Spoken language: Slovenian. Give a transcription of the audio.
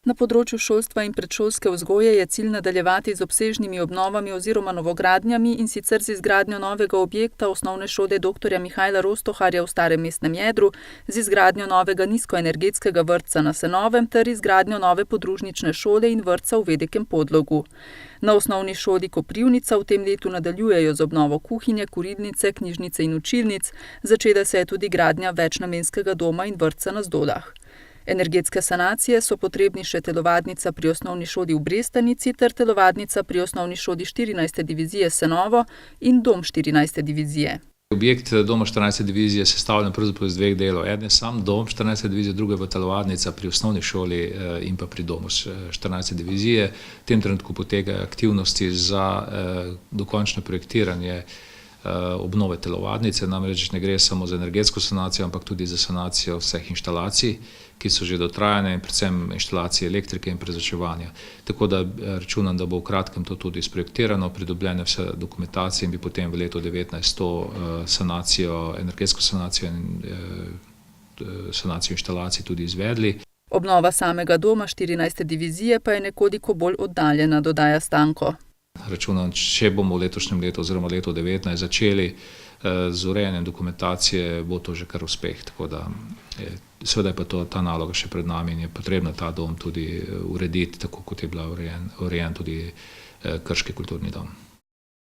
Na področju šolstva in predšolske vzgoje je cilj nadaljevati z obsežnimi obnovami oziroma novogradnjami, in sicer z izgradnjo novega objekta Osnovne šole dr. Mihajla Rostoharja v Starem mestnem jedru, z izgradnjo novega nizkoenergetskega vrtca na Senovem ter izgradnjo nove podružnične šole in vrtca v Vedekem Podlogu. Na Osnovni šoli Koprivnica v tem letu nadaljujejo z obnovo kuhinje, kurilnice, knjižnice in učilnic, začela se je tudi gradnja večnamenskega doma in vrtca na Zdolah. Energetske sanacije so potrebni še telovadnica pri Osnovni šoli v Brestanici ter telovadnica pri Osnovni šoli 14. divizije Senovo in dom 14. divizije. Objekt doma 14. divizije je sestavljen pravzaprav iz dveh delov. Eden je sam dom 14. divizije, druga je telovadnica pri osnovni šoli in pa pri domu 14. divizije. V tem trenutku potekajo aktivnosti za dokončno projektiranje obnove telovadnice, namreč ne gre samo za energetsko sanacijo, ampak tudi za sanacijo vseh inštalacij, ki so že dotrajane, in predvsem inštalacije elektrike in prezračevanja. Tako da računam, da bo v kratkem to tudi sprojektirano, pridobljene vse dokumentacije in bi potem v letu 2019 to sanacijo, energetsko sanacijo in sanacijo inštalacij tudi izvedli. Obnova samega doma 14. divizije pa je nekoliko bolj oddaljena, dodaja Stanko. Računam, če bomo v letošnjem letu oziroma letu 2019 začeli z urejanjem dokumentacije, bo to že kar uspeh. Tako da seveda je pa ta naloga še pred nami in je potrebno ta dom tudi urediti, tako kot je bila urejen tudi Krški kulturni dom.